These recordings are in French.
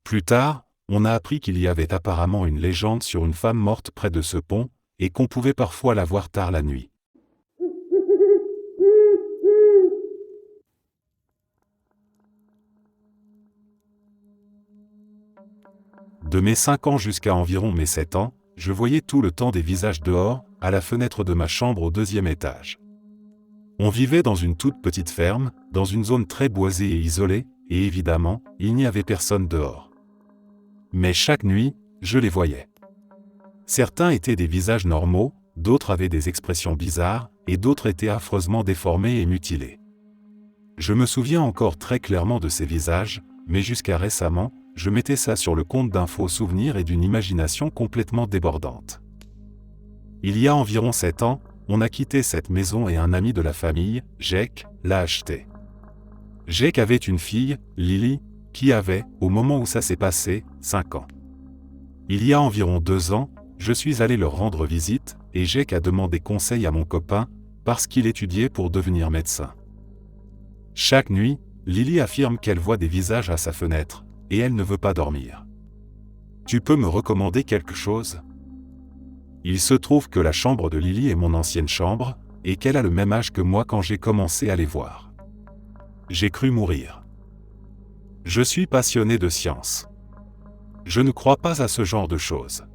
Plus tard, on a appris qu'il y avait apparemment une légende sur une femme morte près de ce pont, et qu'on pouvait parfois la voir tard la nuit. De mes 5 ans jusqu'à environ mes 7 ans, je voyais tout le temps des visages dehors, à la fenêtre de ma chambre au 2e étage. On vivait dans une toute petite ferme, dans une zone très boisée et isolée, et évidemment, il n'y avait personne dehors. Mais chaque nuit, je les voyais. Certains étaient des visages normaux, d'autres avaient des expressions bizarres, et d'autres étaient affreusement déformés et mutilés. Je me souviens encore très clairement de ces visages, mais jusqu'à récemment, je mettais ça sur le compte d'un faux souvenir et d'une imagination complètement débordante. Il y a environ 7 ans, on a quitté cette maison et un ami de la famille, Jake, l'a acheté. Jake avait une fille, Lily, qui avait, au moment où ça s'est passé, 5 ans. Il y a environ 2 ans, je suis allé leur rendre visite, et Jake a demandé conseil à mon copain, parce qu'il étudiait pour devenir médecin. Chaque nuit, Lily affirme qu'elle voit des visages à sa fenêtre, et elle ne veut pas dormir. Tu peux me recommander quelque chose ? Il se trouve que la chambre de Lily est mon ancienne chambre, et qu'elle a le même âge que moi quand j'ai commencé à les voir. J'ai cru mourir. Je suis passionné de science. Je ne crois pas à ce genre de choses.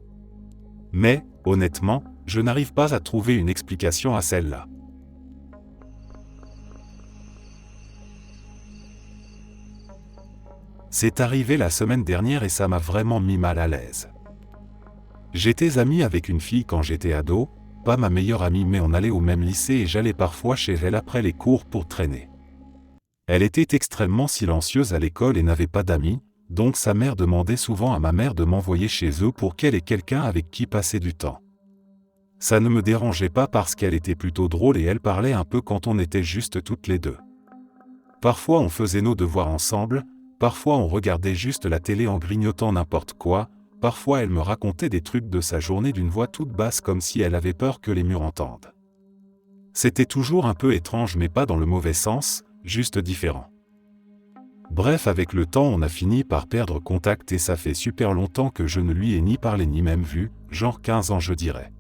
Mais, honnêtement, je n'arrive pas à trouver une explication à celle-là. C'est arrivé la semaine dernière et ça m'a vraiment mis mal à l'aise. J'étais ami avec une fille quand j'étais ado, pas ma meilleure amie mais on allait au même lycée et j'allais parfois chez elle après les cours pour traîner. Elle était extrêmement silencieuse à l'école et n'avait pas d'amis, donc sa mère demandait souvent à ma mère de m'envoyer chez eux pour qu'elle ait quelqu'un avec qui passer du temps. Ça ne me dérangeait pas parce qu'elle était plutôt drôle et elle parlait un peu quand on était juste toutes les deux. Parfois on faisait nos devoirs ensemble, parfois on regardait juste la télé en grignotant n'importe quoi, parfois elle me racontait des trucs de sa journée d'une voix toute basse comme si elle avait peur que les murs entendent. C'était toujours un peu étrange mais pas dans le mauvais sens, juste différent. Bref, avec le temps on a fini par perdre contact et ça fait super longtemps que je ne lui ai ni parlé ni même vu, genre 15 ans je dirais.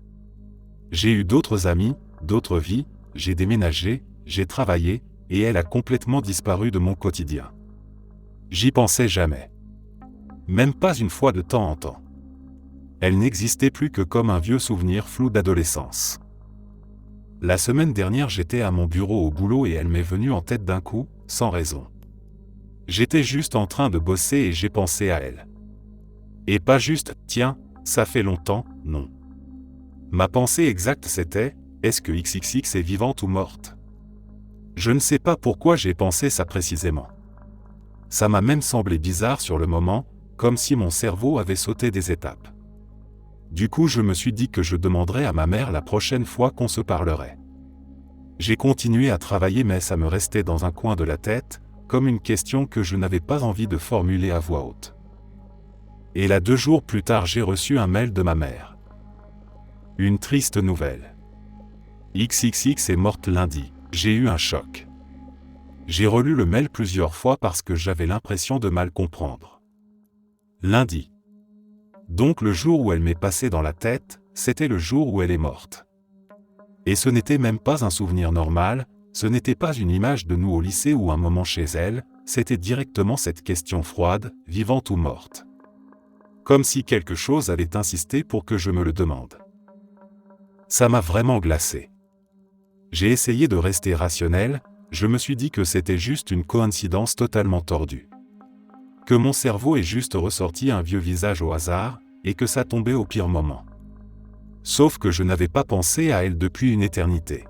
J'ai eu d'autres amis, d'autres vies, j'ai déménagé, j'ai travaillé, et elle a complètement disparu de mon quotidien. J'y pensais jamais. Même pas une fois de temps en temps. Elle n'existait plus que comme un vieux souvenir flou d'adolescence. La semaine dernière j'étais à mon bureau au boulot et elle m'est venue en tête d'un coup, sans raison. J'étais juste en train de bosser et j'ai pensé à elle. Et pas juste, tiens, ça fait longtemps, non. Ma pensée exacte c'était, est-ce que XXX est vivante ou morte ? Je ne sais pas pourquoi j'ai pensé ça précisément. Ça m'a même semblé bizarre sur le moment, comme si mon cerveau avait sauté des étapes. Du coup je me suis dit que je demanderais à ma mère la prochaine fois qu'on se parlerait. J'ai continué à travailler mais ça me restait dans un coin de la tête, comme une question que je n'avais pas envie de formuler à voix haute. Et là 2 jours plus tard j'ai reçu un mail de ma mère. Une triste nouvelle. XXX est morte lundi. J'ai eu un choc. J'ai relu le mail plusieurs fois parce que j'avais l'impression de mal comprendre. Lundi. Donc le jour où elle m'est passée dans la tête, c'était le jour où elle est morte. Et ce n'était même pas un souvenir normal, ce n'était pas une image de nous au lycée ou un moment chez elle, c'était directement cette question froide, vivante ou morte. Comme si quelque chose avait insisté pour que je me le demande. Ça m'a vraiment glacé. J'ai essayé de rester rationnel, je me suis dit que c'était juste une coïncidence totalement tordue. Que mon cerveau ait juste ressorti un vieux visage au hasard, et que ça tombait au pire moment. Sauf que je n'avais pas pensé à elle depuis une éternité.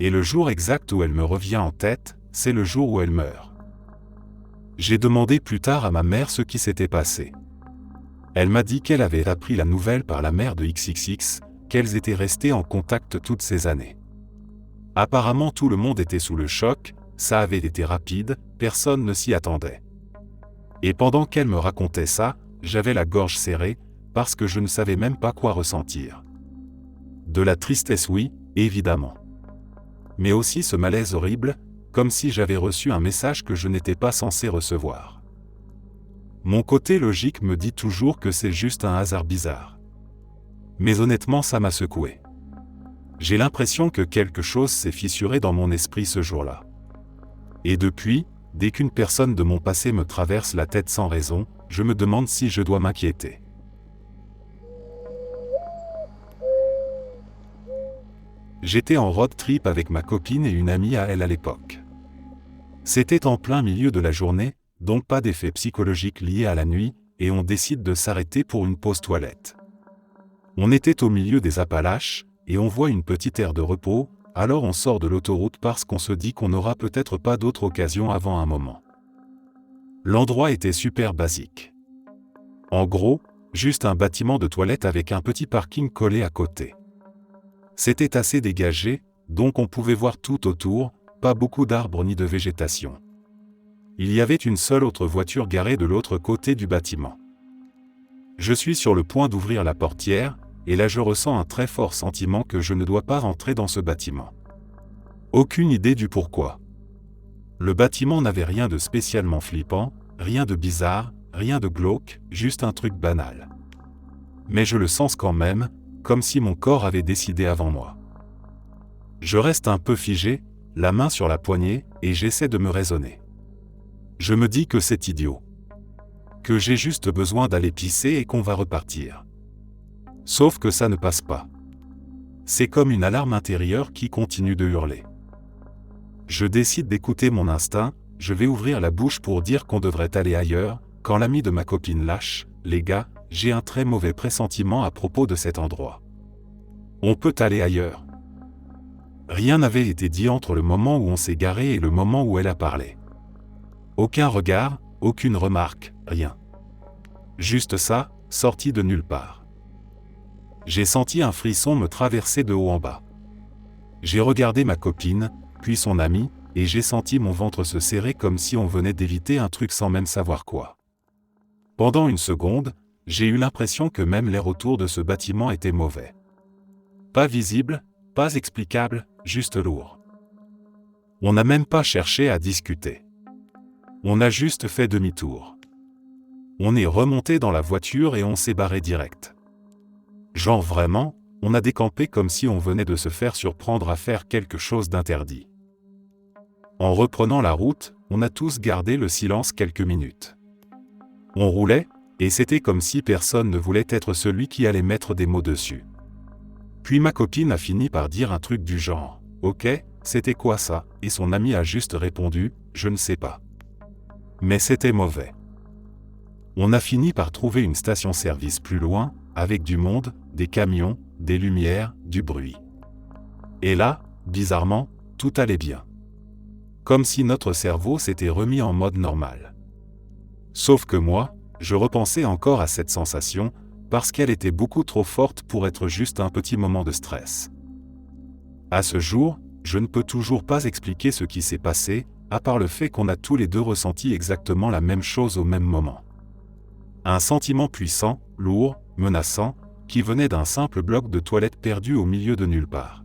Et le jour exact où elle me revient en tête, c'est le jour où elle meurt. J'ai demandé plus tard à ma mère ce qui s'était passé. Elle m'a dit qu'elle avait appris la nouvelle par la mère de XXX, qu'elles étaient restées en contact toutes ces années. Apparemment tout le monde était sous le choc, ça avait été rapide, personne ne s'y attendait. Et pendant qu'elle me racontait ça, j'avais la gorge serrée, parce que je ne savais même pas quoi ressentir. De la tristesse oui, évidemment. Mais aussi ce malaise horrible, comme si j'avais reçu un message que je n'étais pas censé recevoir. Mon côté logique me dit toujours que c'est juste un hasard bizarre. Mais honnêtement, ça m'a secoué. J'ai l'impression que quelque chose s'est fissuré dans mon esprit ce jour-là. Et depuis, dès qu'une personne de mon passé me traverse la tête sans raison, je me demande si je dois m'inquiéter. J'étais en road trip avec ma copine et une amie à elle à l'époque. C'était en plein milieu de la journée, donc pas d'effet psychologique lié à la nuit, et on décide de s'arrêter pour une pause toilette. On était au milieu des Appalaches, et on voit une petite aire de repos, alors on sort de l'autoroute parce qu'on se dit qu'on n'aura peut-être pas d'autre occasion avant un moment. L'endroit était super basique. En gros, juste un bâtiment de toilette avec un petit parking collé à côté. C'était assez dégagé, donc on pouvait voir tout autour, pas beaucoup d'arbres ni de végétation. Il y avait une seule autre voiture garée de l'autre côté du bâtiment. Je suis sur le point d'ouvrir la portière, et là je ressens un très fort sentiment que je ne dois pas rentrer dans ce bâtiment. Aucune idée du pourquoi. Le bâtiment n'avait rien de spécialement flippant, rien de bizarre, rien de glauque, juste un truc banal. Mais je le sens quand même, comme si mon corps avait décidé avant moi. Je reste un peu figé, la main sur la poignée, et j'essaie de me raisonner. Je me dis que c'est idiot. Que j'ai juste besoin d'aller pisser et qu'on va repartir. Sauf que ça ne passe pas. C'est comme une alarme intérieure qui continue de hurler. Je décide d'écouter mon instinct, je vais ouvrir la bouche pour dire qu'on devrait aller ailleurs, quand l'ami de ma copine lâche, « Les gars, j'ai un très mauvais pressentiment à propos de cet endroit. On peut aller ailleurs. » Rien n'avait été dit entre le moment où on s'est garé et le moment où elle a parlé. Aucun regard, aucune remarque, rien. Juste ça, sorti de nulle part. J'ai senti un frisson me traverser de haut en bas. J'ai regardé ma copine, puis son ami, et j'ai senti mon ventre se serrer comme si on venait d'éviter un truc sans même savoir quoi. Pendant une seconde, j'ai eu l'impression que même l'air autour de ce bâtiment était mauvais. Pas visible, pas explicable, juste lourd. On n'a même pas cherché à discuter. On a juste fait demi-tour. On est remonté dans la voiture et on s'est barré direct. Genre vraiment, on a décampé comme si on venait de se faire surprendre à faire quelque chose d'interdit. En reprenant la route, on a tous gardé le silence quelques minutes. On roulait, et c'était comme si personne ne voulait être celui qui allait mettre des mots dessus. Puis ma copine a fini par dire un truc du genre « Ok, c'était quoi ça ?» et son ami a juste répondu « Je ne sais pas. » Mais c'était mauvais. On a fini par trouver une station-service plus loin, avec du monde, des camions, des lumières, du bruit. Et là, bizarrement, tout allait bien. Comme si notre cerveau s'était remis en mode normal. Sauf que moi, je repensais encore à cette sensation, parce qu'elle était beaucoup trop forte pour être juste un petit moment de stress. À ce jour, je ne peux toujours pas expliquer ce qui s'est passé, à part le fait qu'on a tous les deux ressenti exactement la même chose au même moment. Un sentiment puissant, lourd, menaçant, qui venait d'un simple bloc de toilette perdu au milieu de nulle part.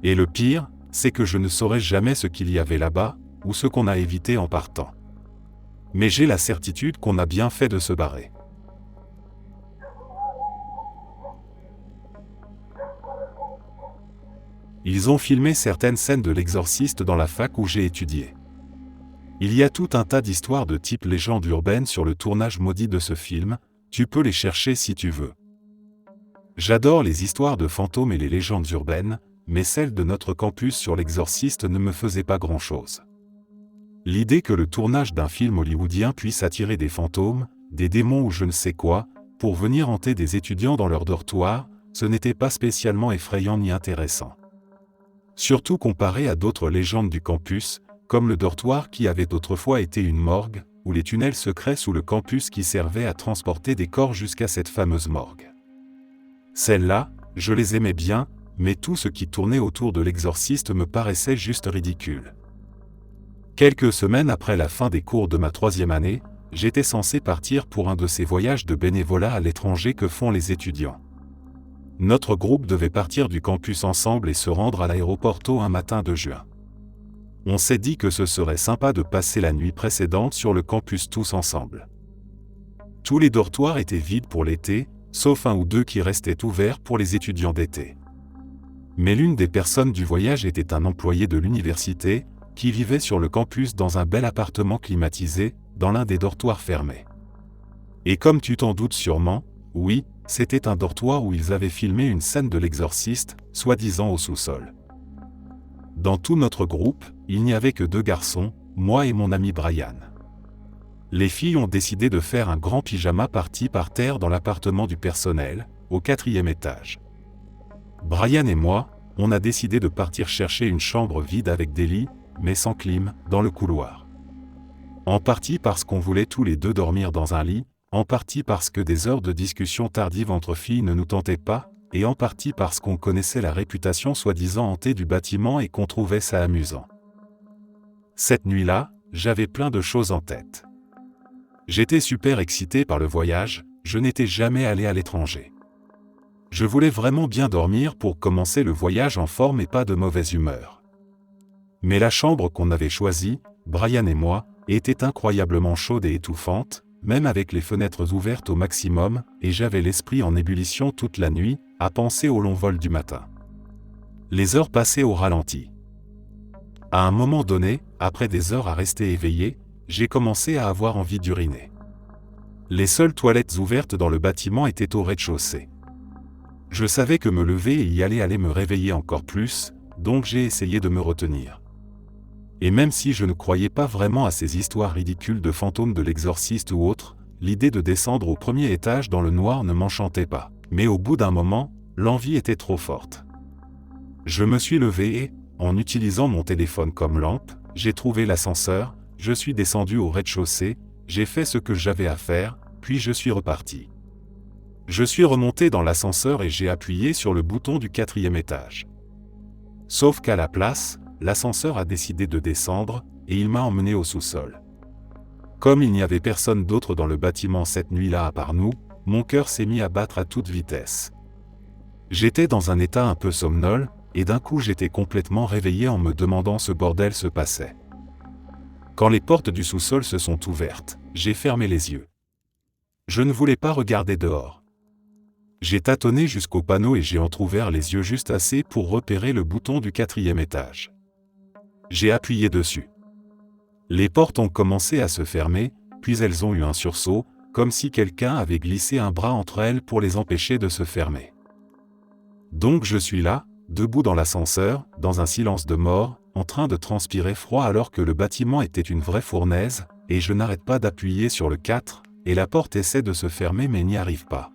Et le pire, c'est que je ne saurais jamais ce qu'il y avait là-bas, ou ce qu'on a évité en partant. Mais j'ai la certitude qu'on a bien fait de se barrer. Ils ont filmé certaines scènes de l'Exorciste dans la fac où j'ai étudié. Il y a tout un tas d'histoires de type légende urbaine sur le tournage maudit de ce film, tu peux les chercher si tu veux. J'adore les histoires de fantômes et les légendes urbaines, mais celle de notre campus sur l'Exorciste ne me faisait pas grand-chose. L'idée que le tournage d'un film hollywoodien puisse attirer des fantômes, des démons ou je ne sais quoi, pour venir hanter des étudiants dans leur dortoir, ce n'était pas spécialement effrayant ni intéressant. Surtout comparé à d'autres légendes du campus, comme le dortoir qui avait autrefois été une morgue, ou les tunnels secrets sous le campus qui servaient à transporter des corps jusqu'à cette fameuse morgue. Celles-là, je les aimais bien, mais tout ce qui tournait autour de l'exorciste me paraissait juste ridicule. Quelques semaines après la fin des cours de ma 3e année, j'étais censé partir pour un de ces voyages de bénévolat à l'étranger que font les étudiants. Notre groupe devait partir du campus ensemble et se rendre à l'aéroport tôt un matin de juin. On s'est dit que ce serait sympa de passer la nuit précédente sur le campus tous ensemble. Tous les dortoirs étaient vides pour l'été, sauf un ou deux qui restaient ouverts pour les étudiants d'été. Mais l'une des personnes du voyage était un employé de l'université, qui vivait sur le campus dans un bel appartement climatisé, dans l'un des dortoirs fermés. Et comme tu t'en doutes sûrement, oui, c'était un dortoir où ils avaient filmé une scène de l'exorciste, soi-disant au sous-sol. Dans tout notre groupe, il n'y avait que 2 garçons, moi et mon ami Brian. Les filles ont décidé de faire un grand pyjama party par terre dans l'appartement du personnel, au 4e étage. Brian et moi, on a décidé de partir chercher une chambre vide avec des lits, mais sans clim, dans le couloir. En partie parce qu'on voulait tous les 2 dormir dans un lit, en partie parce que des heures de discussion tardive entre filles ne nous tentaient pas, et en partie parce qu'on connaissait la réputation soi-disant hantée du bâtiment et qu'on trouvait ça amusant. Cette nuit-là, j'avais plein de choses en tête. J'étais super excité par le voyage, je n'étais jamais allé à l'étranger. Je voulais vraiment bien dormir pour commencer le voyage en forme et pas de mauvaise humeur. Mais la chambre qu'on avait choisie, Brian et moi, était incroyablement chaude et étouffante, même avec les fenêtres ouvertes au maximum, et j'avais l'esprit en ébullition toute la nuit, à penser au long vol du matin. Les heures passaient au ralenti. À un moment donné, après des heures à rester éveillé, j'ai commencé à avoir envie d'uriner. Les seules toilettes ouvertes dans le bâtiment étaient au rez-de-chaussée. Je savais que me lever et y aller allait me réveiller encore plus, donc j'ai essayé de me retenir. Et même si je ne croyais pas vraiment à ces histoires ridicules de fantômes de l'exorciste ou autres, l'idée de descendre au 1er étage dans le noir ne m'enchantait pas. Mais au bout d'un moment, l'envie était trop forte. Je me suis levé et, en utilisant mon téléphone comme lampe, j'ai trouvé l'ascenseur, je suis descendu au rez-de-chaussée, j'ai fait ce que j'avais à faire, puis je suis reparti. Je suis remonté dans l'ascenseur et j'ai appuyé sur le bouton du 4e étage. Sauf qu'à la place, l'ascenseur a décidé de descendre, et il m'a emmené au sous-sol. Comme il n'y avait personne d'autre dans le bâtiment cette nuit-là à part nous, mon cœur s'est mis à battre à toute vitesse. J'étais dans un état un peu somnolent, et d'un coup j'étais complètement réveillé en me demandant ce bordel se passait. Quand les portes du sous-sol se sont ouvertes, j'ai fermé les yeux. Je ne voulais pas regarder dehors. J'ai tâtonné jusqu'au panneau et j'ai entrouvert les yeux juste assez pour repérer le bouton du 4e étage. J'ai appuyé dessus. Les portes ont commencé à se fermer, puis elles ont eu un sursaut, comme si quelqu'un avait glissé un bras entre elles pour les empêcher de se fermer. Donc je suis là, debout dans l'ascenseur, dans un silence de mort, en train de transpirer froid alors que le bâtiment était une vraie fournaise, et je n'arrête pas d'appuyer sur le 4, et la porte essaie de se fermer mais n'y arrive pas.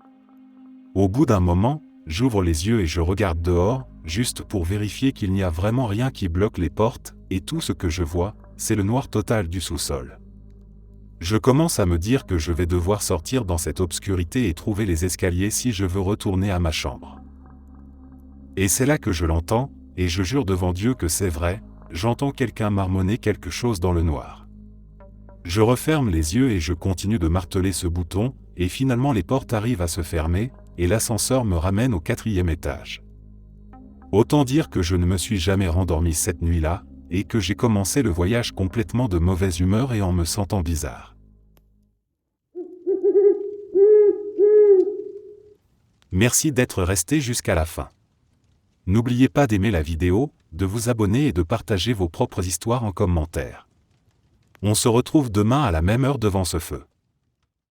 Au bout d'un moment, j'ouvre les yeux et je regarde dehors, juste pour vérifier qu'il n'y a vraiment rien qui bloque les portes, et tout ce que je vois, c'est le noir total du sous-sol. Je commence à me dire que je vais devoir sortir dans cette obscurité et trouver les escaliers si je veux retourner à ma chambre. Et c'est là que je l'entends, et je jure devant Dieu que c'est vrai, j'entends quelqu'un marmonner quelque chose dans le noir. Je referme les yeux et je continue de marteler ce bouton, et finalement les portes arrivent à se fermer, et l'ascenseur me ramène au 4e étage. Autant dire que je ne me suis jamais rendormi cette nuit-là, et que j'ai commencé le voyage complètement de mauvaise humeur et en me sentant bizarre. Merci d'être resté jusqu'à la fin. N'oubliez pas d'aimer la vidéo, de vous abonner et de partager vos propres histoires en commentaire. On se retrouve demain à la même heure devant ce feu.